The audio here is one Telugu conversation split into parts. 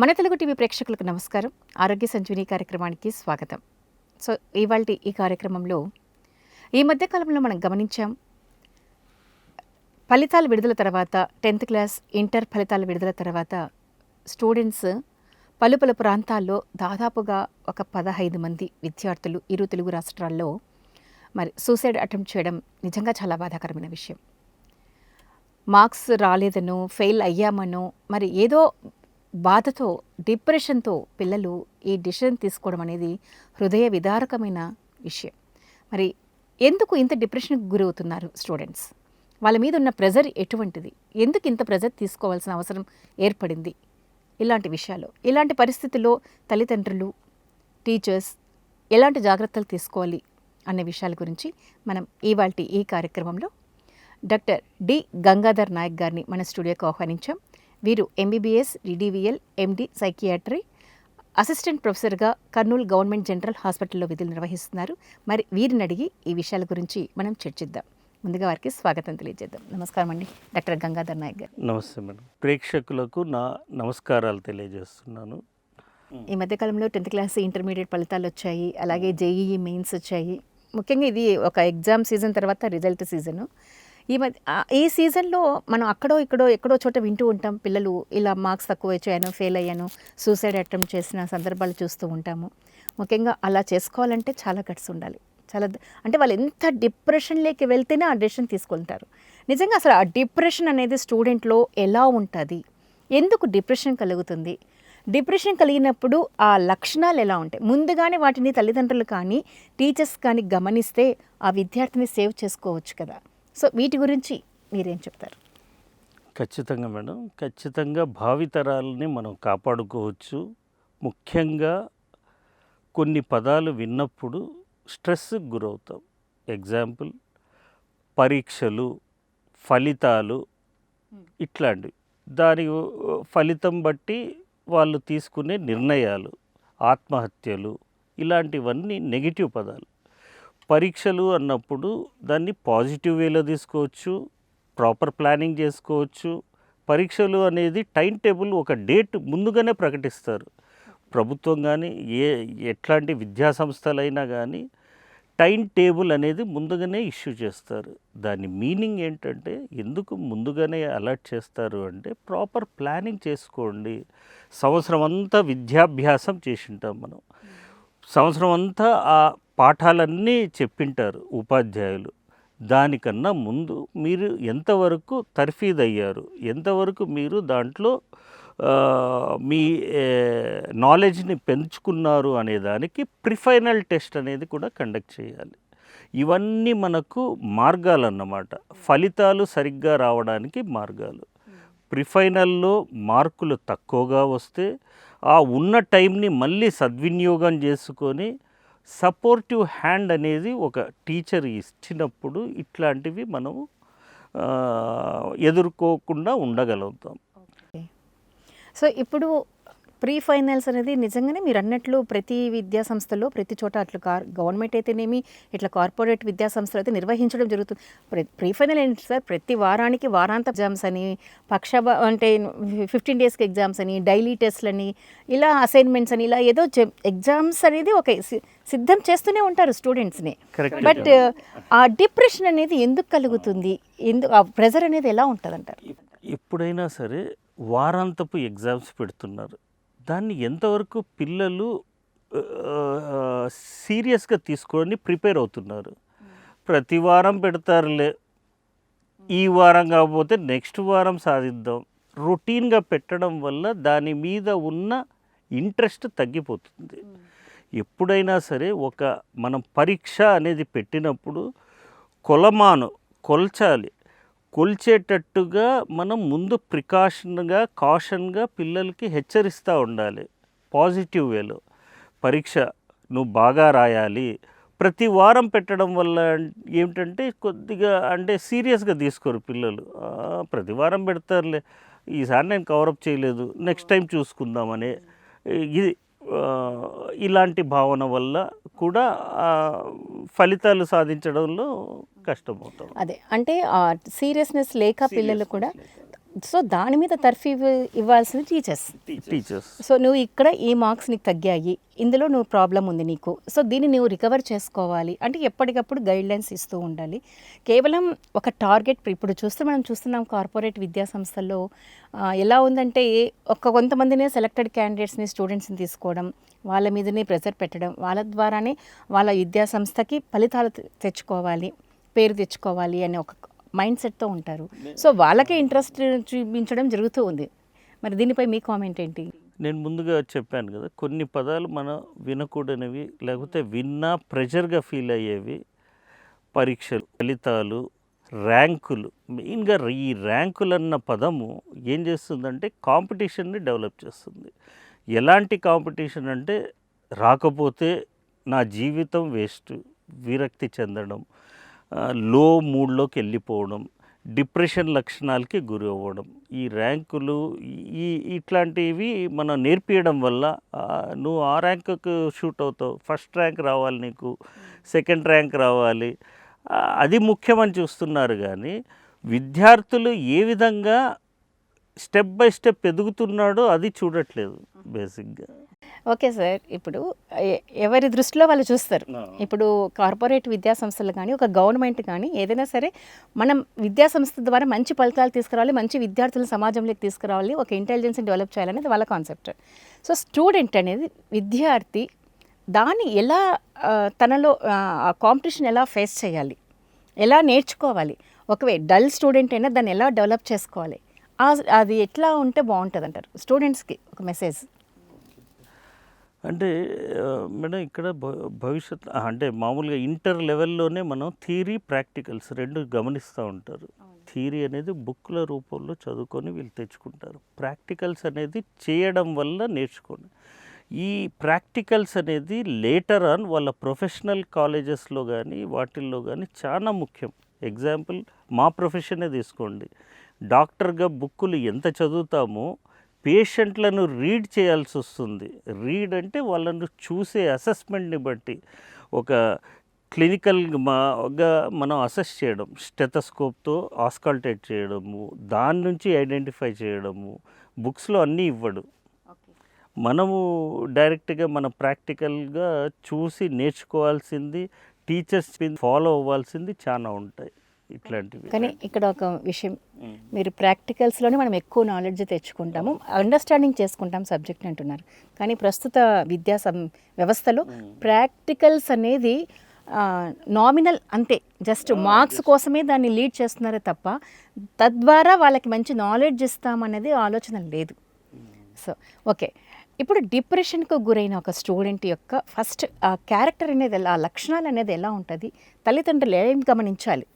మన తెలుగు టీవీ ప్రేక్షకులకు నమస్కారం. ఆరోగ్య సంజీవని కార్యక్రమానికి స్వాగతం. సో ఇవాల్టి ఈ కార్యక్రమంలో ఈ మధ్య కాలంలో మనం గమనించాం, ఫలితాలు విడుదల తర్వాత 10th క్లాస్ ఇంటర్ ఫలితాలు విడుదల తర్వాత స్టూడెంట్స్ పలు పలు ప్రాంతాల్లో దాదాపుగా ఒక 15 మంది విద్యార్థులు ఇరు తెలుగు రాష్ట్రాల్లో మరి సూసైడ్ అటెంప్ట్ చేయడం నిజంగా చాలా బాధాకరమైన విషయం. మార్క్స్ రాలేదనో, ఫెయిల్ అయ్యామనో, మరి ఏదో బాధతో, డిప్రెషన్తో పిల్లలు ఈ డిసిషన్ తీసుకోవడం అనేది హృదయ విదారకమైన విషయం. మరి ఎందుకు ఇంత డిప్రెషన్కి గురవుతున్నారు స్టూడెంట్స్? వాళ్ళ మీద ఉన్న ప్రెజర్ ఎటువంటిది? ఎందుకు ఇంత ప్రెజర్ తీసుకోవాల్సిన అవసరం ఏర్పడింది? ఇలాంటి విషయాలు, ఇలాంటి పరిస్థితుల్లో తల్లిదండ్రులు, టీచర్స్ ఎలాంటి జాగ్రత్తలు తీసుకోవాలి అనే విషయాల గురించి మనం ఇవాల్టి ఈ కార్యక్రమంలో డాక్టర్ డి గంగాధర్ నాయక్ గారిని మన స్టూడియోకి ఆహ్వానించాం. వీరు ఎంబీబీఎస్, డిడివిఎల్, ఎండి సైకియాట్రీ, అసిస్టెంట్ ప్రొఫెసర్గా కర్నూలు గవర్నమెంట్ జనరల్ హాస్పిటల్లో విధులు నిర్వహిస్తున్నారు. మరి వీరిని అడిగి ఈ విషయాల గురించి మనం చర్చిద్దాం. ముందుగా వారికి స్వాగతం తెలియజేద్దాం. నమస్కారం అండి డాక్టర్ గంగాధర్ నాయక్ గారు. నమస్తే మేడం. ప్రేక్షకులకు నా నమస్కారాలు తెలియజేస్తున్నాను. ఈ మధ్యకాలంలో 10th క్లాస్ ఇంటర్మీడియట్ ఫలితాలు వచ్చాయి, అలాగే జేఈఈ మెయిన్స్ వచ్చాయి. ముఖ్యంగా ఇది ఒక ఎగ్జామ్ సీజన్ తర్వాత రిజల్ట్ సీజను. ఈ సీజన్లో మనం ఎక్కడో చోట వింటూ ఉంటాం, పిల్లలు ఇలా మార్క్స్ తక్కువ వచ్చాయను, ఫెయిల్ అయ్యాను, సూసైడ్ అటెంప్ట్ చేసిన సందర్భాలు చూస్తూ ఉంటాము. ముఖ్యంగా అలా చేసుకోవాలంటే చాలా గట్స్ ఉండాలి. అంటే వాళ్ళు ఎంత డిప్రెషన్లోకి వెళ్తేనే ఆ డెసిషన్ తీసుకుంటారు. నిజంగా అసలు ఆ డిప్రెషన్ అనేది స్టూడెంట్లో ఎలా ఉంటుంది? ఎందుకు డిప్రెషన్ కలుగుతుంది? డిప్రెషన్ కలిగినప్పుడు ఆ లక్షణాలు ఎలా ఉంటాయి? ముందుగానే వాటిని తల్లిదండ్రులు కానీ టీచర్స్ కానీ గమనిస్తే ఆ విద్యార్థిని సేవ్ చేసుకోవచ్చు కదా. సో వీటి గురించి మీరేం చెప్తారు? ఖచ్చితంగా మేడం, ఖచ్చితంగా భావితరాలని మనం కాపాడుకోవచ్చు. ముఖ్యంగా కొన్ని పదాలు విన్నప్పుడు స్ట్రెస్కి గురవుతాం. ఎగ్జాంపుల్ పరీక్షలు, ఫలితాలు, ఇట్లాంటివి. దాని ఫలితం బట్టి వాళ్ళు తీసుకునే నిర్ణయాలు, ఆత్మహత్యలు, ఇలాంటివన్నీ నెగిటివ్ పదాలు. పరీక్షలు అన్నప్పుడు దాన్ని పాజిటివ్ వేలో తీసుకోవచ్చు, ప్రాపర్ ప్లానింగ్ చేసుకోవచ్చు. పరీక్షలు అనేది టైం టేబుల్, ఒక డేట్ ముందుగానే ప్రకటిస్తారు. ప్రభుత్వం కానీ ఎట్లాంటి విద్యా సంస్థలైనా కానీ టైం టేబుల్ అనేది ముందుగానే ఇష్యూ చేస్తారు. దాని మీనింగ్ ఏంటంటే, ఎందుకు ముందుగానే అలర్ట్ చేస్తారు అంటే, ప్రాపర్ ప్లానింగ్ చేసుకోండి. సంవత్సరం అంతా విద్యాభ్యాసం చేసింటాం మనం. సంవత్సరం అంతా ఆ పాఠాలన్నీ చెప్పింటారు ఉపాధ్యాయులు. దానికన్నా ముందు మీరు ఎంతవరకు తర్ఫీదు అయ్యారు, ఎంతవరకు మీరు దాంట్లో మీ నాలెడ్జ్ని పెంచుకున్నారు అనే దానికి ప్రిఫైనల్ టెస్ట్ అనేది కూడా కండక్ట్ చేయాలి. ఇవన్నీ మనకు మార్గాలు అన్నమాట. ఫలితాలు సరిగ్గా రావడానికి మార్గాలు. ప్రిఫైనల్లో మార్కులు తక్కువగా వస్తే ఆ ఉన్న టైంని మళ్ళీ సద్వినియోగం చేసుకొని సపోర్టివ్ హ్యాండ్ అనేది ఒక టీచర్ ఇచ్చినప్పుడు ఇట్లాంటివి మనము ఎదుర్కోకుండా ఉండగలుగుతాం. సో ఇప్పుడు ప్రీ ఫైనల్స్ అనేది నిజంగానే మీరు అన్నట్లు ప్రతి విద్యా సంస్థలో ప్రతి చోట అట్లా గవర్నమెంట్ అయితేనేమి, ఇట్లా కార్పొరేట్ విద్యా సంస్థలు అయితే నిర్వహించడం జరుగుతుంది. ప్రీ ఫైనల్ ఏంటి సార్? ప్రతి వారానికి వారాంత ఎగ్జామ్స్ అని, అంటే 15 డేస్కి ఎగ్జామ్స్ అని, డైలీ టెస్ట్లని, ఇలా అసైన్మెంట్స్ అని, ఇలా ఏదో ఎగ్జామ్స్ అనేది ఒక సిద్ధం చేస్తూనే ఉంటారు స్టూడెంట్స్ని. బట్ ఆ డిప్రెషన్ అనేది ఎందుకు కలుగుతుంది? ఆ ప్రెజర్ అనేది ఎలా ఉంటుంది అంటారు? ఎప్పుడైనా సరే వారాంతపు ఎగ్జామ్స్ పెడుతున్నారు. దాన్ని ఎంతవరకు పిల్లలు సీరియస్గా తీసుకొని ప్రిపేర్ అవుతున్నారు? ప్రతి వారం పెడతారులే, ఈ వారం కాకపోతే నెక్స్ట్ వారం సాధిద్దాం. రొటీన్గా పెట్టడం వల్ల దాని మీద ఉన్న ఇంట్రెస్ట్ తగ్గిపోతుంది. ఎప్పుడైనా సరే మనం పరీక్ష అనేది పెట్టినప్పుడు కొల్చాలి. కొల్చేటట్టుగా మనం ముందు ప్రికాషన్గా, కాషన్గా పిల్లలకి హెచ్చరిస్తూ ఉండాలి. పాజిటివ్ వేలో పరీక్ష నువ్వు బాగా రాయాలి. ప్రతి వారం పెట్టడం వల్ల ఏమిటంటే కొద్దిగా సీరియస్గా తీసుకోరు పిల్లలు. ప్రతి వారం పెడతారులే, ఈసారి నేను కవరప్ చేయలేదు, నెక్స్ట్ టైం చూసుకుందామనే ఇది ఇలాంటి భావన వల్ల కూడా ఫలితాలు సాధించడంలో కష్టమవుతాం. అదే అంటే సీరియస్నెస్ లేక పిల్లలు కూడా సో దాని మీద తర్ఫీ ఇవ్వాల్సింది టీచర్స్. సో నువ్వు ఇక్కడ ఈ మార్క్స్ నీకు తగ్గాయి, ఇందులో నువ్వు ప్రాబ్లం ఉంది నీకు, సో దీన్ని నువ్వు రికవర్ చేసుకోవాలి అంటే ఎప్పటికప్పుడు గైడ్లైన్స్ ఇస్తూ ఉండాలి. కేవలం ఒక టార్గెట్ ఇప్పుడు మనం చూస్తున్నాం కార్పొరేట్ విద్యా సంస్థల్లో ఎలా ఉందంటే కొంతమందినే సెలెక్టెడ్ క్యాండిడేట్స్ని స్టూడెంట్స్ని తీసుకోవడం, వాళ్ళ మీదనే ప్రెజర్ పెట్టడం, వాళ్ళ ద్వారానే వాళ్ళ విద్యా సంస్థకి ఫలితాలు తెచ్చుకోవాలి, పేరు తెచ్చుకోవాలి అనే ఒక మైండ్ సెట్తో ఉంటారు. సో వాళ్ళకే ఇంట్రెస్ట్ చూపించడం జరుగుతూ ఉంది. మరి దీనిపై మీ కామెంట్ ఏంటి? నేను ముందుగా చెప్పాను కదా, కొన్ని పదాలు మనం వినకూడనివి, లేకపోతే విన్నా ప్రెషర్గా ఫీల్ అయ్యేవి. పరీక్షలు, ఫలితాలు, ర్యాంకులు. మెయిన్గా ఈ ర్యాంకులన్న పదము ఏం చేస్తుందంటే కాంపిటీషన్ని డెవలప్ చేస్తుంది. ఎలాంటి కాంపిటీషన్ అంటే రాకపోతే నా జీవితం వేస్ట్, విరక్తి చెందడం, లో మూడ్లోకి వెళ్ళిపోవడం, డిప్రెషన్ లక్షణాలకి గురి అవ్వడం. ఈ ర్యాంకులు ఇట్లాంటివి మనం నేర్పించడం వల్ల నువ్వు ఆ ర్యాంకుకు షూట్ అవుతావు, ఫస్ట్ ర్యాంక్ రావాలి, నీకు సెకండ్ ర్యాంక్ రావాలి, అది ముఖ్యమని చూస్తున్నారు. కానీ విద్యార్థులు ఏ విధంగా స్టెప్ బై స్టెప్ ఎదుగుతున్నాడో అది చూడట్లేదు బేసిక్గా. ఓకే సార్, ఇప్పుడు ఎవరి దృష్టిలో వాళ్ళు చూస్తారు. ఇప్పుడు కార్పొరేట్ విద్యా సంస్థలు కానీ ఒక గవర్నమెంట్ కానీ ఏదైనా సరే మనం విద్యా సంస్థ ద్వారా మంచి ఫలితాలు తీసుకురావాలి, మంచి విద్యార్థులను సమాజంలోకి తీసుకురావాలి, ఒక ఇంటెలిజెన్స్ని డెవలప్ చేయాలనేది వాళ్ళ కాన్సెప్ట్. సో స్టూడెంట్ అనేది విద్యార్థి దాన్ని ఎలా తనలో కాంపిటీషన్ ఎలా ఫేస్ చేయాలి, ఎలా నేర్చుకోవాలి, ఒకవేళ డల్ స్టూడెంట్ అయినా దాన్ని ఎలా డెవలప్ చేసుకోవాలి, అది ఎట్లా ఉంటే బాగుంటుంది అంటారు స్టూడెంట్స్కి ఒక మెసేజ్? అంటే మేడం ఇక్కడ భవిష్యత్ అంటే మామూలుగా ఇంటర్ లెవెల్లోనే మనం థియరీ ప్రాక్టికల్స్ రెండు గమనిస్తూ ఉంటారు. థియరీ అనేది బుక్ల రూపంలో చదువుకొని వీళ్ళు తెచ్చుకుంటారు. ప్రాక్టికల్స్ అనేది చేయడం వల్ల నేర్చుకోండి. ఈ ప్రాక్టికల్స్ అనేది లేటర్ ఆన్ వాళ్ళ ప్రొఫెషనల్ కాలేజెస్లో కానీ వాటిల్లో కానీ చాలా ముఖ్యం. ఎగ్జాంపుల్ మా ప్రొఫెషనే తీసుకోండి. డాక్టర్గా బుక్కులు ఎంత చదువుతామో పేషెంట్లను రీడ్ చేయాల్సి వస్తుంది. రీడ్ అంటే వాళ్ళను చూసే అసెస్మెంట్ని బట్టి ఒక క్లినికల్గా మనం అసెస్ చేయడం, స్టెథోస్కోప్తో ఆస్కల్టేట్ చేయడము, దాని నుంచి ఐడెంటిఫై చేయడము. బుక్స్లో అన్నీ ఇవ్వడు, మనము డైరెక్ట్గా మన ప్రాక్టికల్గా చూసి నేర్చుకోవాల్సింది, టీచర్స్ ఫాలో అవ్వాల్సింది చాలా ఉంటాయి ఇట్లాంటివి. కానీ ఇక్కడ ఒక విషయం, మీరు ప్రాక్టికల్స్లోనే మనం ఎక్కువ నాలెడ్జ్ తెచ్చుకుంటాము, అండర్స్టాండింగ్ చేసుకుంటాం సబ్జెక్ట్ అంటున్నారు. కానీ ప్రస్తుత విద్యా వ్యవస్థలో ప్రాక్టికల్స్ అనేది నామినల్ అంతే, జస్ట్ మార్క్స్ కోసమే దాన్ని లీడ్ చేస్తున్నారే తప్ప తద్వారా వాళ్ళకి మంచి నాలెడ్జ్ ఇస్తామనేది ఆలోచన లేదు. సో ఓకే, ఇప్పుడు డిప్రెషన్కు గురైన ఒక స్టూడెంట్ యొక్క ఫస్ట్ ఆ క్యారెక్టర్ అనేది ఎలా, లక్షణాలు అనేది ఎలా ఉంటుంది, తల్లిదండ్రులు ఏం గమనించాలి?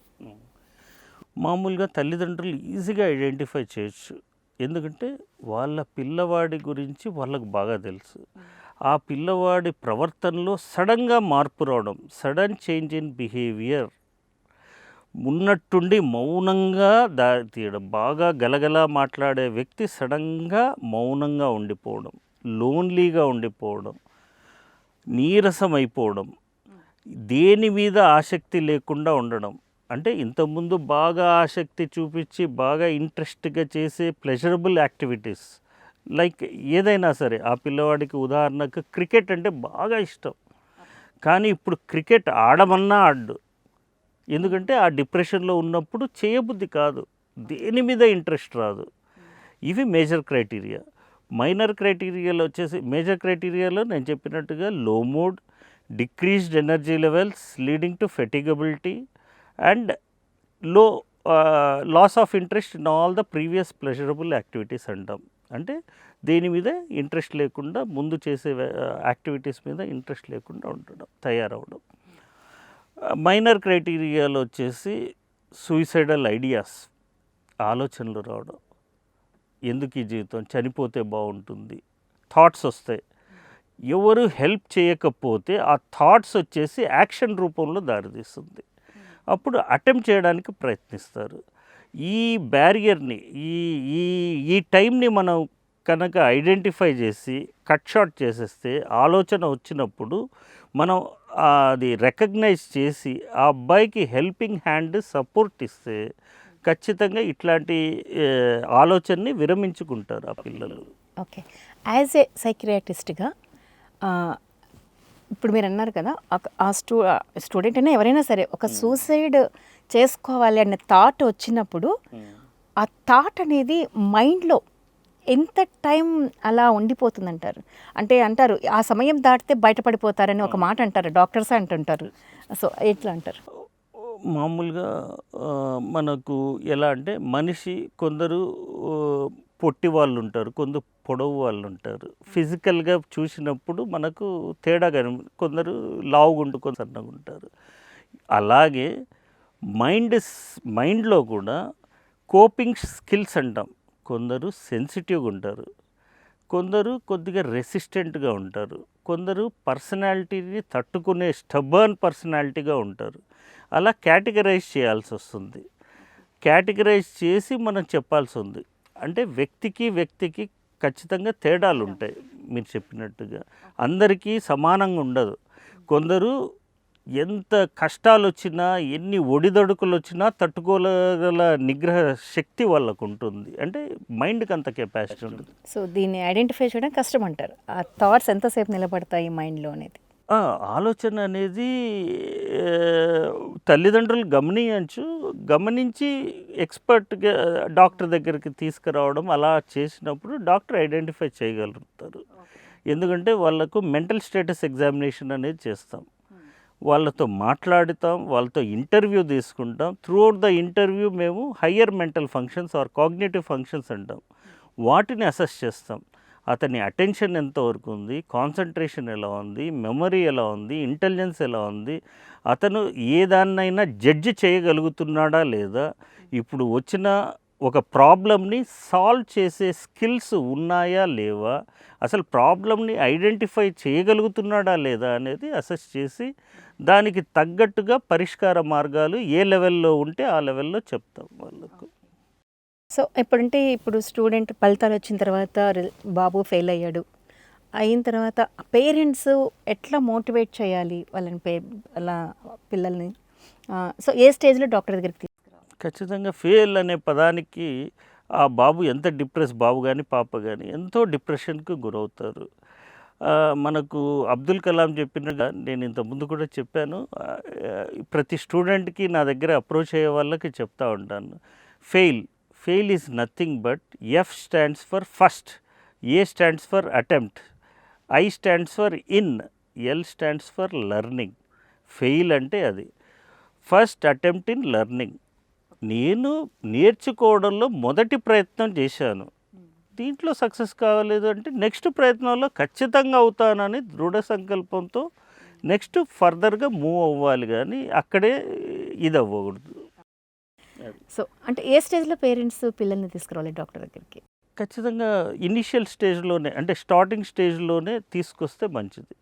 మామూలుగా తల్లిదండ్రులు ఈజీగా ఐడెంటిఫై చేయొచ్చు. ఎందుకంటే వాళ్ళ పిల్లవాడి గురించి వాళ్ళకు బాగా తెలుసు. ఆ పిల్లవాడి ప్రవర్తనలో సడన్గా మార్పు రావడం, సడన్ చేంజ్ ఇన్ బిహేవియర్, ఉన్నట్టుండి మౌనంగా దారి తీయడం, బాగా గలగలా మాట్లాడే వ్యక్తి సడన్గా మౌనంగా ఉండిపోవడం, లోన్లీగా ఉండిపోవడం, నీరసం అయిపోవడం, దేని మీద ఆసక్తి లేకుండా ఉండడం. అంటే ఇంతకుముందు బాగా ఆసక్తి చూపించి బాగా ఇంట్రెస్ట్గా చేసే ప్లెజరబుల్ యాక్టివిటీస్ లైక్ ఏదైనా సరే, ఆ పిల్లవాడికి ఉదాహరణకు క్రికెట్ అంటే బాగా ఇష్టం, కానీ ఇప్పుడు క్రికెట్ ఆడమన్నా ఆడు. ఎందుకంటే ఆ డిప్రెషన్లో ఉన్నప్పుడు చేయబుద్ధి కాదు, దేని మీద ఇంట్రెస్ట్ రాదు. ఇవి మేజర్ క్రైటీరియా. మైనర్ క్రైటీరియాలో వచ్చేసి, మేజర్ క్రైటీరియాలో నేను చెప్పినట్టుగా low mood, decreased energy levels leading to fatigability and low loss of interest in all the previous pleasurable activities అంటాం. అంటే దేని మీద ఇంట్రెస్ట్ లేకుండా, ముందు చేసే యాక్టివిటీస్ మీద ఇంట్రెస్ట్ లేకుండా ఉండడం, తయారవడం. మైనర్ క్రైటీరియాలో వచ్చేసి సూయిసైడల్ ఐడియాస్, ఆలోచనలు రావడం, ఎందుకు ఈ జీవితం, చనిపోతే బాగుంటుంది, థాట్స్ వస్తాయి. ఎవరు హెల్ప్ చేయకపోతే ఆ థాట్స్ వచ్చేసి యాక్షన్ రూపంలో దారితీస్తుంది. అప్పుడు అటెంప్ట్ చేయడానికి ప్రయత్నిస్తారు. ఈ బ్యారియర్ని, ఈ ఈ ఈ టైంని మనం కనుక ఐడెంటిఫై చేసి కట్ షార్ట్ చేసేస్తే, ఆలోచన వచ్చినప్పుడు మనం అది రికగ్నైజ్ చేసి ఆ అబ్బాయికి హెల్పింగ్ హ్యాండ్, సపోర్ట్ ఇస్తే ఖచ్చితంగా ఇట్లాంటి ఆలోచనని విరమించుకుంటారు ఆ పిల్లలు. ఓకే. యాజ్ ఏ సైకియాట్రిస్ట్గా ఇప్పుడు మీరు అన్నారు కదా, ఆ స్టూడెంట్ అయినా ఎవరైనా సరే ఒక సూసైడ్ చేసుకోవాలి అనే థాట్ వచ్చినప్పుడు ఆ థాట్ అనేది మైండ్లో ఎంత టైం అలా ఉండిపోతుందంటారు? అంటే అంటారు ఆ సమయం దాటితే బయటపడిపోతారని ఒక మాట అంటారు, డాక్టర్స్ అంటుంటారు. సో ఎట్లా అంటారు? మామూలుగా మనకు ఎలా అంటే మనిషి కొందరు పొట్టి వాళ్ళు ఉంటారు, కొందరు పొడవు వాళ్ళు ఉంటారు. ఫిజికల్గా చూసినప్పుడు మనకు తేడా కానీ కొందరు లావుగుండు కొందరు సన్నగా ఉంటారు. అలాగే మైండ్లో కూడా కోపింగ్ స్కిల్స్ అంటాం. కొందరు సెన్సిటివ్గా ఉంటారు, కొందరు కొద్దిగా రెసిస్టెంట్గా ఉంటారు, కొందరు పర్సనాలిటీని తట్టుకునే స్టబర్న్ పర్సనాలిటీగా ఉంటారు. అలా కేటగరైజ్ చేయాల్సి వస్తుంది. కేటగరైజ్ చేసి మనం చెప్పాల్సి ఉంది. అంటే వ్యక్తికి ఖచ్చితంగా తేడాలు ఉంటాయి. మీరు చెప్పినట్టుగా అందరికీ సమానంగా ఉండదు. కొందరు ఎంత కష్టాలు వచ్చినా, ఎన్ని ఒడిదొడుకులు వచ్చినా తట్టుకోగల నిగ్రహ శక్తి వాళ్ళకు ఉంటుంది. అంటే మైండ్కి అంత కెపాసిటీ ఉంటుంది. సో దీన్ని ఐడెంటిఫై చేయడం కష్టం అంటారు. ఆ థాట్స్ ఎంతసేపు నిలబడతాయి మైండ్లో అనేది? ఆలోచన అనేది తల్లిదండ్రులు గమనించి ఎక్స్పర్ట్గా డాక్టర్ దగ్గరికి తీసుకురావడం అలా చేసినప్పుడు డాక్టర్ ఐడెంటిఫై చేయగలుగుతారు. ఎందుకంటే వాళ్ళకు మెంటల్ స్టేటస్ ఎగ్జామినేషన్ అనేది చేస్తాం, వాళ్ళతో మాట్లాడుతాం, వాళ్ళతో ఇంటర్వ్యూ తీసుకుంటాం. త్రూఅవుట్ ద ఇంటర్వ్యూ మేము higher mental functions or cognitive functions అంటాం, వాటిని అసెస్ చేస్తాం. అతని అటెన్షన్ ఎంతవరకు ఉంది, కాన్సన్ట్రేషన్ ఎలా ఉంది, మెమరీ ఎలా ఉంది, ఇంటెలిజెన్స్ ఎలా ఉంది, అతను ఏదాన్నైనా జడ్జి చేయగలుగుతున్నాడా లేదా, ఇప్పుడు వచ్చిన ఒక ప్రాబ్లమ్ని సాల్వ్ చేసే స్కిల్స్ ఉన్నాయా లేవా, అసలు ప్రాబ్లమ్ని ఐడెంటిఫై చేయగలుగుతున్నాడా లేదా అనేది అసెస్ చేసి దానికి తగ్గట్టుగా పరిష్కార మార్గాలు ఏ లెవెల్లో ఉంటే ఆ లెవెల్లో చెప్తాం వాళ్ళకు. సో ఇప్పుడు స్టూడెంట్ ఫలితాలు వచ్చిన తర్వాత బాబు ఫెయిల్ అయ్యాడు, అయిన తర్వాత పేరెంట్స్ ఎట్లా మోటివేట్ చేయాలి వాళ్ళని, అలా పిల్లల్ని? సో ఏ స్టేజ్లో డాక్టర్ దగ్గరికి తీసుకురావాలి? ఖచ్చితంగా ఫెయిల్ అనే పదానికి ఆ బాబు ఎంత బాబు కానీ పాప కానీ ఎంతో డిప్రెషన్కి గురవుతారు. మనకు అబ్దుల్ కలాం చెప్పినట్టుగా నేను ఇంతకుముందు కూడా చెప్పాను, ప్రతి స్టూడెంట్కి నా దగ్గర అప్రోచ్ అయ్యే వాళ్ళకి చెప్తా ఉంటాను, fail is nothing but F stands for first, A stands for attempt, I stands for in, L stands for learning. Fail అంటే అది ఫస్ట్ అటెంప్ట్ ఇన్ లెర్నింగ్. నేను నేర్చుకోవడంలో మొదటి ప్రయత్నం చేశాను, దీంట్లో సక్సెస్ కావలేదు అంటే నెక్స్ట్ ప్రయత్నంలో ఖచ్చితంగా అవుతానని దృఢ సంకల్పంతో నెక్స్ట్ ఫర్దర్గా మూవ్ అవ్వాలి, కానీ అక్కడే ఇది అవ్వకూడదు. సో అంటే ఏ స్టేజ్లో పేరెంట్స్ పిల్లల్ని తీసుకురావాలి డాక్టర్ దగ్గరికి? ఖచ్చితంగా ఇనిషియల్ స్టేజ్లోనే, అంటే స్టార్టింగ్ స్టేజ్లోనే తీసుకొస్తే మంచిది.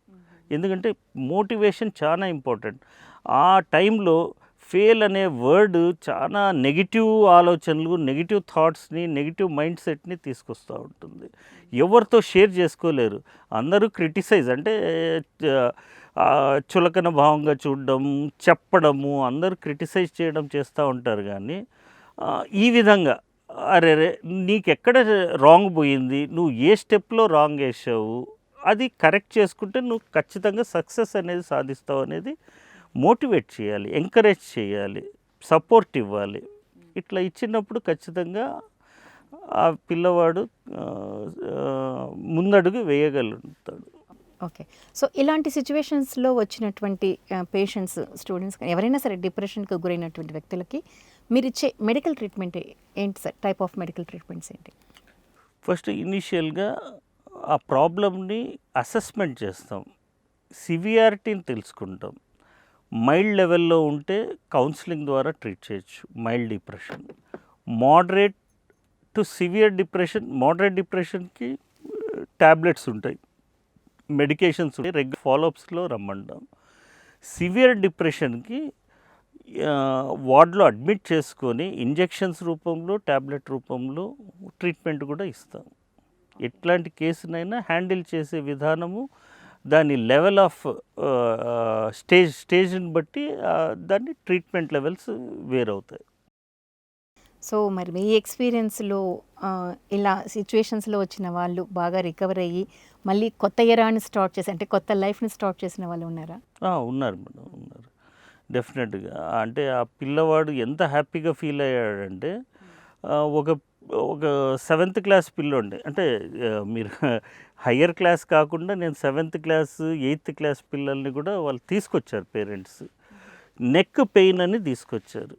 ఎందుకంటే మోటివేషన్ చాలా ఇంపార్టెంట్. ఆ టైంలో ఫెయిల్ అనే వర్డ్ చాలా నెగిటివ్ ఆలోచనలు, నెగిటివ్ థాట్స్ని, నెగిటివ్ మైండ్ సెట్ని తీసుకొస్తూ ఉంటుంది. ఎవరితో షేర్ చేసుకోలేరు, అందరూ క్రిటిసైజ్ అంటే చులకన భావంగా చూడడం, చెప్పడము, అందరూ క్రిటిసైజ్ చేయడం చేస్తూ ఉంటారు. కానీ ఈ విధంగా అరే నీకెక్కడ రాంగ్ పోయింది, నువ్వు ఏ స్టెప్లో రాంగ్ వేసావు, అది కరెక్ట్ చేసుకుంటే నువ్వు ఖచ్చితంగా సక్సెస్ అనేది సాధిస్తావు అనేది మోటివేట్ చేయాలి, ఎంకరేజ్ చేయాలి, సపోర్ట్ ఇవ్వాలి. ఇట్లా ఇచ్చినప్పుడు ఖచ్చితంగా ఆ పిల్లవాడు ముందడుగు వేయగలుగుతాడు. ఓకే. సో ఇలాంటి సిచ్యువేషన్స్లో వచ్చినటువంటి పేషెంట్స్, స్టూడెంట్స్, ఎవరైనా సరే డిప్రెషన్కి గురైనటువంటి వ్యక్తులకి మీరు ఇచ్చే మెడికల్ ట్రీట్మెంట్ ఏంటి sir? Type of medical treatments ఏంటి? ఫస్ట్ ఇనీషియల్గా ఆ ప్రాబ్లమ్ని అసెస్మెంట్ చేస్తాం, సివియారిటీని తెలుసుకుంటాం. మైల్డ్ లెవెల్లో ఉంటే కౌన్సిలింగ్ ద్వారా ట్రీట్ చేయొచ్చు mild depression. Moderate to severe depression, moderate డిప్రెషన్కి ట్యాబ్లెట్స్ ఉంటాయి, మెడికేషన్స్ ఉంటాయి, రెగ్యులర్ ఫాలోఅప్స్లో రమ్మంటాం. సివియర్ డిప్రెషన్కి వార్డులో అడ్మిట్ చేసుకొని ఇంజెక్షన్స్ రూపంలో, ట్యాబ్లెట్ రూపంలో ట్రీట్మెంట్ కూడా ఇస్తాం. ఎట్లాంటి కేసునైనా హ్యాండిల్ చేసే విధానము, దాని లెవెల్ ఆఫ్ స్టేజ్ని బట్టి దాన్ని ట్రీట్మెంట్ లెవెల్స్ వేరవుతాయి. సో మరి మీ ఎక్స్పీరియన్స్లో ఇలా సిచ్యువేషన్స్లో వచ్చిన వాళ్ళు బాగా రికవర్ అయ్యి మళ్ళీ కొత్త ఎరాని స్టార్ట్ చేసి అంటే కొత్త లైఫ్ని స్టార్ట్ చేసిన వాళ్ళు ఉన్నారా? ఉన్నారు మేడం, ఉన్నారు డెఫినెట్గా. అంటే ఆ పిల్లవాడు ఎంత హ్యాపీగా ఫీల్ అయ్యాడంటే ఒక ఒక 7th క్లాస్ పిల్లోండి, అంటే మీరు హయ్యర్ క్లాస్ కాకుండా నేను 7th క్లాస్ 8th క్లాస్ పిల్లల్ని కూడా వాళ్ళు తీసుకొచ్చారు పేరెంట్స్. నెక్ పెయిన్ అని తీసుకొచ్చారు.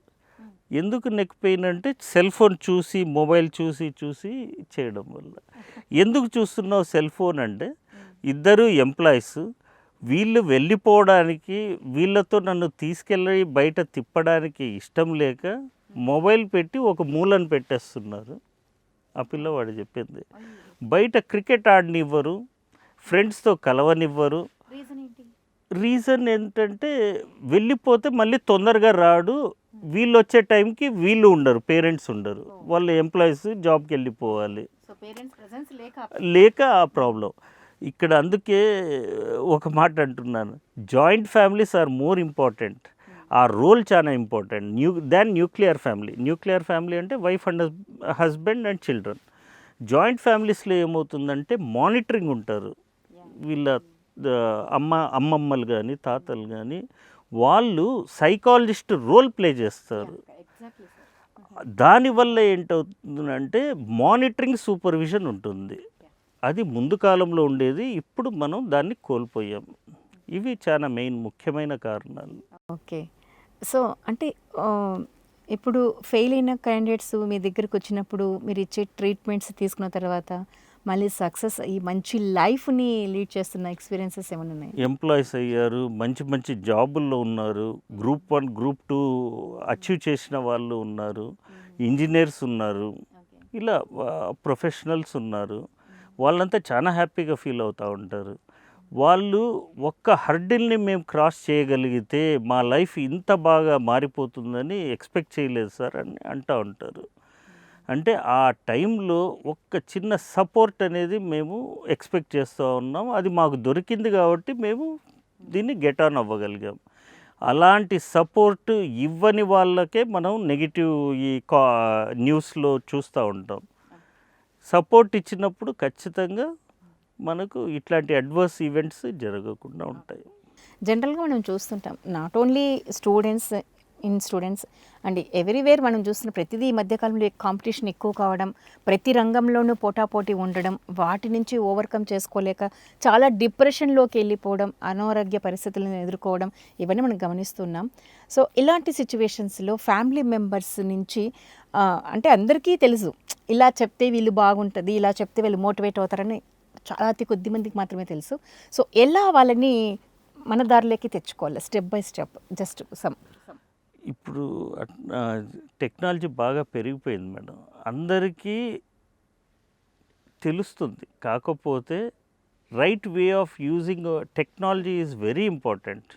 ఎందుకు నెక్ పెయిన్ అంటే సెల్ ఫోన్ చూసి మొబైల్ చూసి చూసి చేయడం వల్ల. ఎందుకు చూస్తున్నావు సెల్ ఫోన్ అంటే ఇద్దరు ఎంప్లాయీస్, వీళ్ళు వెళ్ళిపోవడానికి వీళ్ళతో నన్ను తీసుకెళ్ళి బయట తిప్పడానికి ఇష్టం లేక మొబైల్ పెట్టి ఒక మూలను పెట్టేస్తున్నారు. ఆ పిల్లవాడు చెప్పింది. బయట క్రికెట్ ఆడనివ్వరు, ఫ్రెండ్స్తో కలవనివ్వరు. రీజన్ ఏంటంటే వెళ్ళిపోతే మళ్ళీ తొందరగా రాడు, వీళ్ళు వచ్చే టైంకి వీళ్ళు ఉండరు, పేరెంట్స్ ఉండరు, వాళ్ళు ఎంప్లాయీస్ జాబ్కి వెళ్ళిపోవాలి, లేక ఆ ప్రాబ్లం ఇక్కడ. అందుకే ఒక మాట అంటున్నాను, joint families are more important. ఆ రోల్ చాలా important than nuclear family. Nuclear family అంటే wife and husband and children. Joint ఫ్యామిలీస్లో ఏమవుతుందంటే మానిటరింగ్ ఉంటారు. వీళ్ళ అమ్మమ్మలు కానీ తాతలు కానీ వాళ్ళు సైకాలజిస్ట్ రోల్ ప్లే చేస్తారు. దానివల్ల ఏంటవుతుందంటే మానిటరింగ్ సూపర్విజన్ ఉంటుంది. అది ముందు కాలంలో ఉండేది, ఇప్పుడు మనం దాన్ని కోల్పోయాం. ఇవి చాలా ముఖ్యమైన కారణాలు. ఓకే. సో అంటే ఇప్పుడు ఫెయిల్ అయిన క్యాండిడేట్స్ మీ దగ్గరికి వచ్చినప్పుడు మీరు ఇచ్చే ట్రీట్మెంట్స్ తీసుకున్న తర్వాత మళ్ళీ సక్సెస్ ఈ మంచి లైఫ్ని లీడ్ చేస్తున్న ఎక్స్పీరియన్సెస్ ఏమైనా ఉన్నాయి? ఎంప్లాయీస్ అయ్యారు, మంచి మంచి జాబుల్లో ఉన్నారు, గ్రూప్ 1 గ్రూప్ 2 అచీవ్ చేసిన వాళ్ళు ఉన్నారు, ఇంజనీర్స్ ఉన్నారు, ఇలా ప్రొఫెషనల్స్ ఉన్నారు. వాళ్ళంతా చాలా హ్యాపీగా ఫీల్ అవుతూ ఉంటారు. వాళ్ళు ఒక్క హర్డిల్ని మేము క్రాస్ చేయగలిగితే మా లైఫ్ ఇంత బాగా మారిపోతుందని ఎక్స్పెక్ట్ చేయలేదు సార్ అని అంటూ ఉంటారు. అంటే ఆ టైంలో ఒక్క చిన్న సపోర్ట్ అనేది మేము ఎక్స్పెక్ట్ చేస్తూ ఉన్నాం. అది మాకు దొరికింది కాబట్టి మేము దీన్ని గెట్ ఆన్ అవ్వగలిగాం. అలాంటి సపోర్ట్ ఇవ్వని వాళ్ళకే మనం నెగిటివ్ ఈ న్యూస్లో చూస్తూ ఉంటాం. సపోర్ట్ ఇచ్చినప్పుడు ఖచ్చితంగా మనకు ఇట్లాంటి అడ్వర్స్ ఈవెంట్స్ జరగకుండా ఉంటాయి. జనరల్గా మనం చూస్తుంటాం, not only students and everywhere మనం చూస్తున్న ప్రతిదీ ఈ మధ్యకాలంలో కాంపిటీషన్ ఎక్కువ కావడం, ప్రతి రంగంలోనూ పోటాపోటీ ఉండడం, వాటి నుంచి ఓవర్కమ్ చేసుకోలేక చాలా డిప్రెషన్లోకి వెళ్ళిపోవడం, అనారోగ్య పరిస్థితులను ఎదుర్కోవడం, ఇవన్నీ మనం గమనిస్తున్నాం. సో ఇలాంటి సిచ్యువేషన్స్లో ఫ్యామిలీ మెంబర్స్ నుంచి అంటే అందరికీ తెలుసు ఇలా చెప్తే వీళ్ళు బాగుంటుంది, ఇలా చెప్తే వీళ్ళు మోటివేట్ అవుతారని చాలా అతి కొద్ది మందికి మాత్రమే తెలుసు. సో ఎలా వాళ్ళని మన దారిలోకి తెచ్చుకోవాలి స్టెప్ బై స్టెప్? జస్ట్ ఇప్పుడు టెక్నాలజీ బాగా పెరిగిపోయింది మేడం, అందరికీ తెలుస్తుంది. కాకపోతే right way of using technology is very important.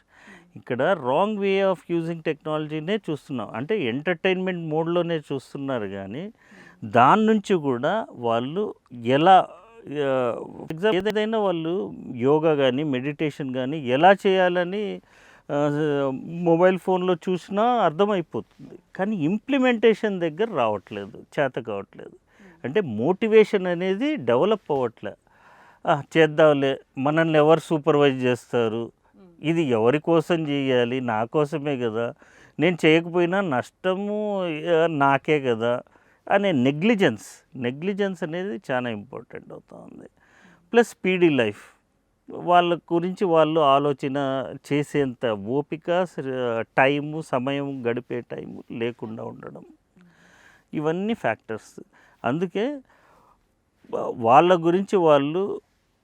ఇక్కడ రాంగ్ వే ఆఫ్ యూజింగ్ టెక్నాలజీనే చూస్తున్నాం. అంటే ఎంటర్టైన్మెంట్ మోడ్లోనే చూస్తున్నారు, కానీ దాని నుంచి కూడా వాళ్ళు ఎలా ఏదైనా వాళ్ళు యోగా కానీ మెడిటేషన్ కానీ ఎలా చేయాలని మొబైల్ ఫోన్లో చూసినా అర్థమైపోతుంది, కానీ ఇంప్లిమెంటేషన్ దగ్గర రావట్లేదు, చేత కావట్లేదు. అంటే మోటివేషన్ అనేది డెవలప్ అవ్వట్లే. చేద్దాంలే, మనల్ని ఎవరు సూపర్వైజ్ చేస్తారు, ఇది ఎవరి కోసం చేయాలి, నా కోసమే కదా, నేను చేయకపోయినా నష్టము నాకే కదా అనే నెగ్లిజెన్స్ అనేది చాలా ఇంపార్టెంట్ అవుతా ఉంది. ప్లస్ స్పీడీ లైఫ్, వాళ్ళ గురించి వాళ్ళు ఆలోచన చేసేంత ఓపిక, సమయం గడిపే టైము లేకుండా ఉండడం, ఇవన్నీ ఫ్యాక్టర్స్. అందుకే వాళ్ళ గురించి వాళ్ళు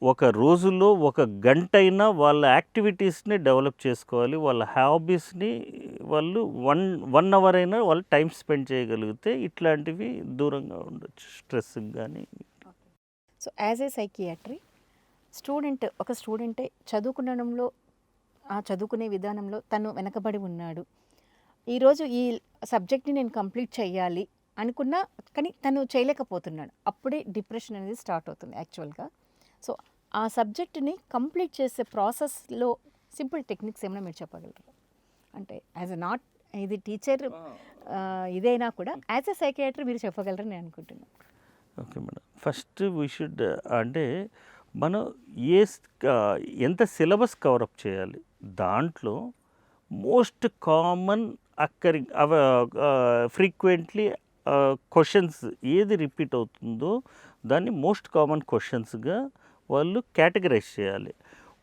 ఒక రోజులో 1 గంటైనా వాళ్ళ యాక్టివిటీస్ని డెవలప్ చేసుకోవాలి. వాళ్ళ హాబీస్ని వాళ్ళు 1 అవర్ అయినా వాళ్ళు టైం స్పెండ్ చేయగలిగితే ఇట్లాంటివి దూరంగా ఉండొచ్చు, స్ట్రెస్కి కానీ. సో యాజ్ ఏ సైకియాట్రీ ఒక స్టూడెంటే చదువుకునడంలో, ఆ చదువుకునే విధానంలో తను వెనకబడి ఉన్నాడు. ఈరోజు ఈ సబ్జెక్ట్ని నేను కంప్లీట్ చేయాలి అనుకున్నా కానీ తను చేయలేకపోతున్నాడు. అప్పుడే డిప్రెషన్ అనేది స్టార్ట్ అవుతుంది యాక్చువల్గా. సో ఆ సబ్జెక్ట్ని కంప్లీట్ చేసే ప్రాసెస్లో సింపుల్ టెక్నిక్స్ ఏమైనా మీరు చెప్పగలరు? అంటే ఇది టీచర్ ఇదైనా కూడా యాజ్ ఎ సైకియాట్రీ మీరు చెప్పగలరని నేను అనుకుంటున్నాను. Okay madam. First we should అంటే మనం ఏ ఎంత సిలబస్ కవరప్ చేయాలి, దాంట్లో most common occurring frequently questions ఏది రిపీట్ అవుతుందో దాన్ని మోస్ట్ కామన్ క్వశ్చన్స్గా వాళ్ళు కేటగరైజ్ చేయాలి.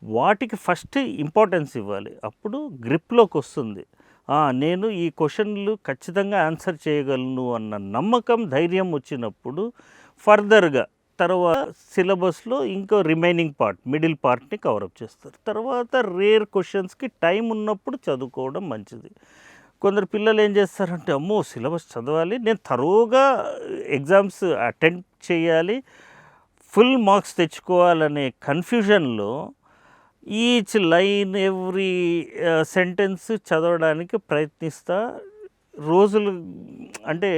వాటికి ఫస్ట్ ఇంపార్టెన్స్ ఇవ్వాలి. అప్పుడు గ్రిప్లోకి వస్తుంది. నేను ఈ క్వశ్చన్లు ఖచ్చితంగా ఆన్సర్ చేయగలను అన్న నమ్మకం, ధైర్యం వచ్చినప్పుడు ఫర్దర్గా తర్వాత సిలబస్లో ఇంకో రిమైనింగ్ పార్ట్, మిడిల్ పార్ట్ని కవరప్ చేస్తారు. తర్వాత రేర్ క్వశ్చన్స్కి టైం ఉన్నప్పుడు చదువుకోవడం మంచిది. కొందరు పిల్లలు ఏం చేస్తారంటే, అమ్మో సిలబస్ చదవాలి, నేను తరోగా ఎగ్జామ్స్ అటెండ్ చేయాలి, ఫుల్ మార్క్స్ తెచ్చుకోవాలనే కన్ఫ్యూజన్లో ఈచ్ లైన్ ఎవ్రీ సెంటెన్స్ చదవడానికి ప్రయత్నిస్తా రోజులు అంటే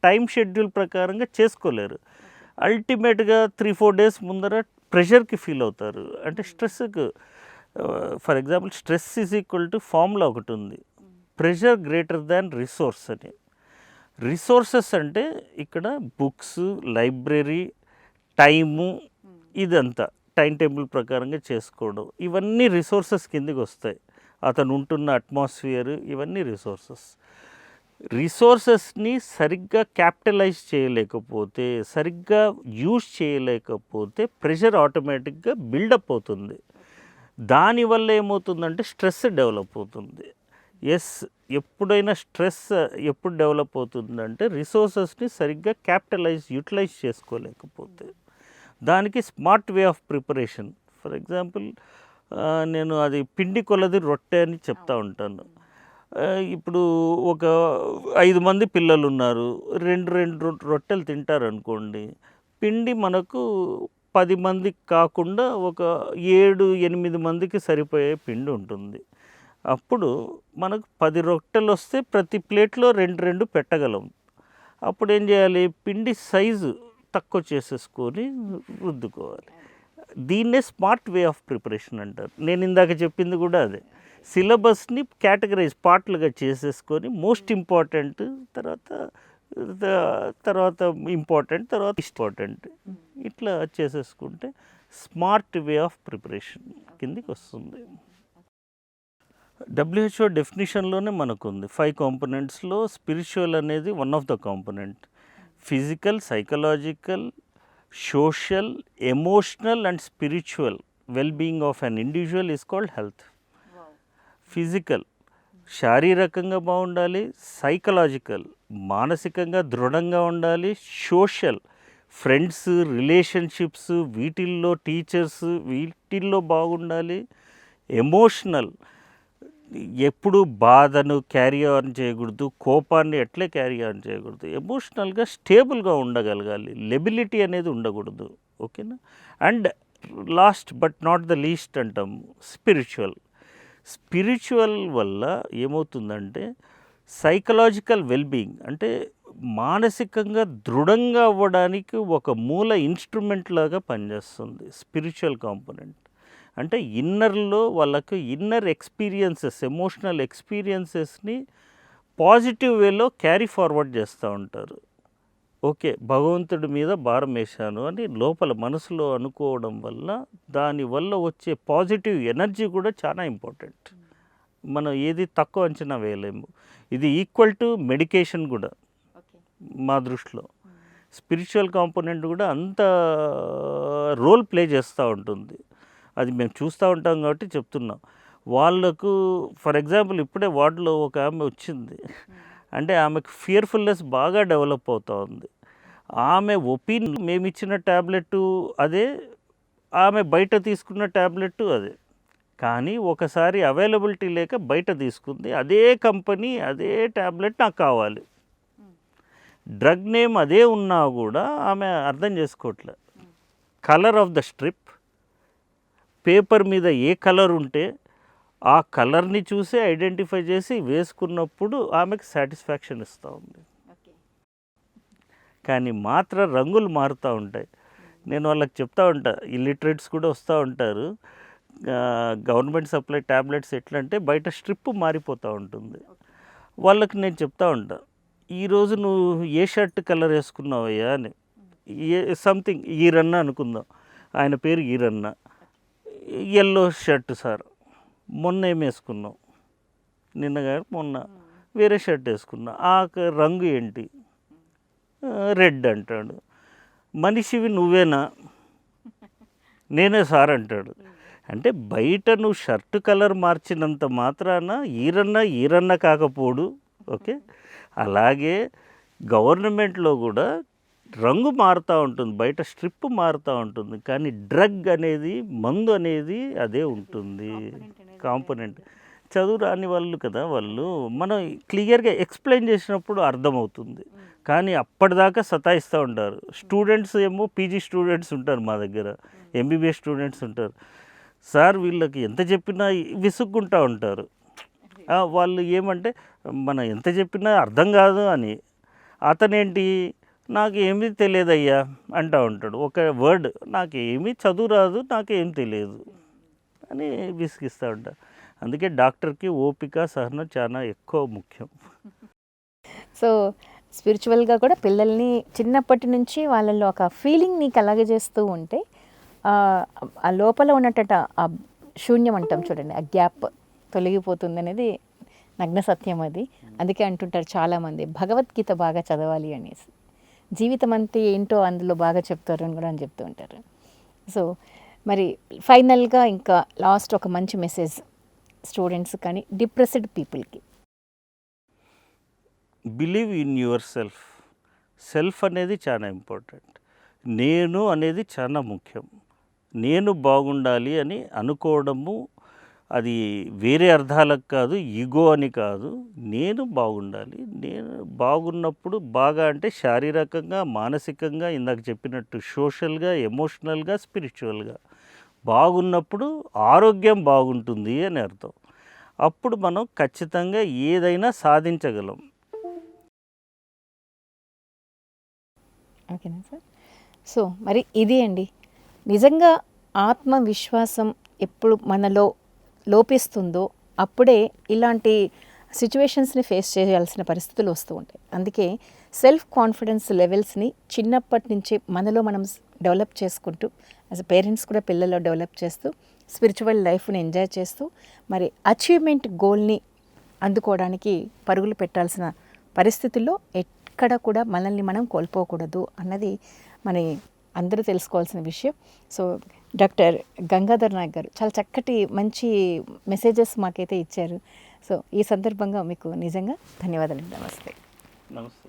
టైం షెడ్యూల్ ప్రకారంగా చేసుకోలేరు. అల్టిమేట్గా 3-4 డేస్ ముందర ప్రెషర్కి ఫీల్ అవుతారు. అంటే స్ట్రెస్కి, for example stress is equal to formula ఒకటి ఉంది, ప్రెషర్ గ్రేటర్ దాన్ రిసోర్స్ అని. రిసోర్సెస్ అంటే ఇక్కడ బుక్స్, లైబ్రరీ, టైము, ఇదంతా టైం టేబుల్ ప్రకారంగా చేసుకోవడం, ఇవన్నీ రిసోర్సెస్ కిందకి వస్తాయి. అతను ఉంటున్న అట్మాస్ఫియర్, ఇవన్నీ రిసోర్సెస్ని సరిగ్గా క్యాపిటలైజ్ చేయలేకపోతే, సరిగ్గా యూజ్ చేయలేకపోతే ప్రెషర్ ఆటోమేటిక్గా బిల్డప్ అవుతుంది. దానివల్ల ఏమవుతుందంటే స్ట్రెస్ డెవలప్ అవుతుంది. ఎప్పుడైనా స్ట్రెస్ ఎప్పుడు డెవలప్ అవుతుందంటే రిసోర్సెస్ని సరిగ్గా యూటిలైజ్ చేసుకోలేకపోతే. దానికి smart way of preparation, for example నేను అది పిండి కొలది రొట్టె అని చెప్తా ఉంటాను. ఇప్పుడు ఒక 5 మంది పిల్లలు ఉన్నారు, 2 రొట్టెలు తింటారనుకోండి, పిండి మనకు 10 మందికి కాకుండా ఒక 7-8 మందికి సరిపోయే పిండి ఉంటుంది. అప్పుడు మనకు 10 రొట్టెలు వస్తే ప్రతి ప్లేట్లో 2 పెట్టగలం. అప్పుడు ఏం చేయాలి, పిండి సైజు తక్కువ చేసేసుకొని రుద్దుకోవాలి. దీన్నే స్మార్ట్ వే ఆఫ్ ప్రిపరేషన్ అంటారు. నేను ఇందాక చెప్పింది కూడా అదే. సిలబస్ని కేటగరైజ్ పార్ట్లుగా చేసేసుకొని మోస్ట్ ఇంపార్టెంట్, తర్వాత ఇంపార్టెంట్ ఇట్లా చేసేసుకుంటే స్మార్ట్ వే ఆఫ్ ప్రిపరేషన్ కిందికి వస్తుంది. WHO డెఫినిషన్లోనే మనకుంది 5 కాంపోనెంట్స్లో స్పిరిచువల్ అనేది one of the component. Physical, psychological, social, emotional and spiritual well-being of an individual is called health. Physical శారీరకంగా బాగుండాలి, సైకలాజికల్ మానసికంగా దృఢంగా ఉండాలి, సోషల్ ఫ్రెండ్స్, రిలేషన్షిప్స్, వీటిల్లో టీచర్స్, వీటిల్లో బాగుండాలి, ఎమోషనల్ ఎప్పుడు బాధను క్యారీ ఆన్ చేయకూడదు, కోపాన్ని ఎట్లే క్యారీ ఆన్ చేయకూడదు, ఎమోషనల్గా స్టేబుల్గా ఉండగలగాలి, లెబిలిటీ అనేది ఉండకూడదు. ఓకేనా. And last but not the least అంటాం స్పిరిచువల్ వల్ల ఏమవుతుందంటే సైకలాజికల్ వెల్బీయింగ్, అంటే మానసికంగా దృఢంగా అవ్వడానికి ఒక మూల ఇన్స్ట్రుమెంట్ లాగా పనిచేస్తుంది స్పిరిచువల్ కాంపోనెంట్. అంటే ఇన్నర్లో వాళ్ళకు ఇన్నర్ ఎక్స్పీరియన్సెస్, ఎమోషనల్ ఎక్స్పీరియన్సెస్ని పాజిటివ్ వేలో క్యారీ ఫార్వర్డ్ చేస్తూ ఉంటారు. ఓకే, భగవంతుడి మీద భారం వేశాను అని లోపల మనసులో అనుకోవడం వల్ల దానివల్ల వచ్చే పాజిటివ్ ఎనర్జీ కూడా చాలా ఇంపార్టెంట్. మనం ఏది తక్కువ అంచనా వేయలేము. ఇది ఈక్వల్ టు మెడికేషన్ కూడా మా దృష్టిలో. స్పిరిచువల్ కాంపోనెంట్ కూడా అంత రోల్ ప్లే చేస్తూ ఉంటుంది. అది మేము చూస్తూ ఉంటాం కాబట్టి చెప్తున్నాం. వాళ్ళకు ఫర్ ఎగ్జాంపుల్ ఇప్పుడే వార్డులో ఒక ఆమె వచ్చింది, అంటే ఆమెకు ఫియర్ఫుల్నెస్ బాగా డెవలప్ అవుతూ ఉంది. ఆమె ఒపీనియన్, మేము ఇచ్చిన ట్యాబ్లెట్ అదే, ఆమె బయట తీసుకున్న ట్యాబ్లెట్ అదే, కానీ ఒకసారి అవైలబిలిటీ లేక బయట తీసుకుంది. అదే కంపెనీ అదే ట్యాబ్లెట్ నాకు కావాలి, డ్రగ్ నేమ్ అదే ఉన్నా కూడా ఆమె అర్థం చేసుకోవట్లే. Colour of the strip, paper మీద ఏ కలర్ ఉంటే ఆ కలర్ని చూసి ఐడెంటిఫై చేసి వేసుకున్నప్పుడు ఆమెకు సాటిస్ఫాక్షన్ ఇస్తూ ఉంది. కానీ మాత్రం రంగులు మారుతూ ఉంటాయి. నేను వాళ్ళకి చెప్తా ఉంటా, ఇల్లిటరేట్స్ కూడా వస్తూ ఉంటారు, గవర్నమెంట్ సప్లై ట్యాబ్లెట్స్ ఎట్లా అంటే బయట స్ట్రిప్ మారిపోతూ ఉంటుంది. వాళ్ళకి నేను చెప్తా ఉంటా, ఈరోజు నువ్వు ఏ షర్ట్ కలర్ వేసుకున్నావయ్యా అని, సంథింగ్ ఈరన్న అనుకుందాం, ఆయన పేరు ఈరన్న, ఎల్లో షర్ట్ సార్, మొన్న ఏం వేసుకున్నావు, నిన్నగా మొన్న వేరే షర్ట్ వేసుకున్నా, ఆ రంగు ఏంటి, రెడ్ అంటాడు. మనిషివి నువ్వేనా, నేనే సార్ అంటాడు. అంటే బయట నువ్వు షర్ట్ కలర్ మార్చినంత మాత్రాన ఈరన్న కాకపోడు. ఓకే, అలాగే గవర్నమెంట్లో కూడా రంగు మారుతూ ఉంటుంది, బయట స్ట్రిప్ మారుతూ ఉంటుంది, కానీ డ్రగ్ అనేది, మందు అనేది అదే ఉంటుంది, కాంపోనెంట్. చదువు రాని వాళ్ళు కదా వాళ్ళు, మనం క్లియర్గా ఎక్స్ప్లెయిన్ చేసినప్పుడు అర్థమవుతుంది. కానీ అప్పటిదాకా సతాయిస్తూ ఉంటారు. స్టూడెంట్స్ ఏమో పీజీ స్టూడెంట్స్ ఉంటారు మా దగ్గర, ఎంబీబీఎస్ స్టూడెంట్స్ ఉంటారు. సార్ వీళ్ళకి ఎంత చెప్పినా విసుక్కుంటూ ఉంటారు. వాళ్ళు ఏమంటే మనం ఎంత చెప్పినా అర్థం కాదు అని. అతనేంటి, నాకు ఏమీ తెలియదయ్యా అంటూ ఉంటాడు. ఒక వర్డ్, నాకు ఏమీ చదువు రాదు, నాకేం తెలియదు అని విసిగిస్తూ ఉంటారు. అందుకే డాక్టర్కి ఓపిక, సహనం చాలా ఎక్కువ ముఖ్యం. సో స్పిరిచువల్గా కూడా పిల్లల్ని చిన్నప్పటి నుంచి వాళ్ళల్లో ఒక ఫీలింగ్ని కలగజేస్తూ ఉంటే ఆ లోపల ఉన్నట్ట ఆ శూన్యం అంటాం చూడండి, ఆ గ్యాప్ తొలగిపోతుంది అనేది నగ్న సత్యం అది. అందుకే అంటుంటారు చాలామంది భగవద్గీత బాగా చదవాలి అనేసి, జీవితం అంతే ఏంటో అందులో బాగా చెప్తారు అని కూడా అని చెప్తూ ఉంటారు. సో మరి ఫైనల్గా ఇంకా లాస్ట్ ఒక మంచి మెసేజ్ స్టూడెంట్స్ కానీ డిప్రెస్డ్ పీపుల్కి. Believe in your self. Self అనేది చాలా ఇంపార్టెంట్. నేను అనేది చాలా ముఖ్యం. నేను బాగుండాలి అని అనుకోవడము అది వేరే అర్థాలకు కాదు, ఈగో అని కాదు. నేను బాగుండాలి, నేను బాగున్నప్పుడు, బాగా అంటే శారీరకంగా, మానసికంగా, ఇందాక చెప్పినట్టు సోషల్గా, ఎమోషనల్గా, స్పిరిచువల్గా బాగున్నప్పుడు ఆరోగ్యం బాగుంటుంది అని అర్థం. అప్పుడు మనం ఖచ్చితంగా ఏదైనా సాధించగలం. ఓకేనా సార్? సో మరి ఇది అండి, నిజంగా ఆత్మవిశ్వాసం ఎప్పుడు మనలో లోపిస్తుందో అప్పుడే ఇలాంటి సిచ్యువేషన్స్ని ఫేస్ చేయాల్సిన పరిస్థితులు వస్తూ ఉంటాయి. అందుకే సెల్ఫ్ కాన్ఫిడెన్స్ లెవెల్స్ని చిన్నప్పటి నుంచి మనలో మనం డెవలప్ చేసుకుంటూ, యాజ్ అ పేరెంట్స్ కూడా పిల్లల్లో డెవలప్ చేస్తూ, స్పిరిచువల్ లైఫ్ని ఎంజాయ్ చేస్తూ, మరి అచీవ్మెంట్ గోల్ని అందుకోవడానికి పరుగులు పెట్టాల్సిన పరిస్థితుల్లో ఎక్కడ కూడా మనల్ని మనం కోల్పోకూడదు అన్నది మన అందరూ తెలుసుకోవాల్సిన విషయం. సో డాక్టర్ గంగాధర్ నాయక్ గారు చాలా చక్కటి మంచి మెసేజెస్ మాకైతే ఇచ్చారు. సో ఈ సందర్భంగా మీకు నిజంగా ధన్యవాదాలు. నమస్తే. నమస్తే.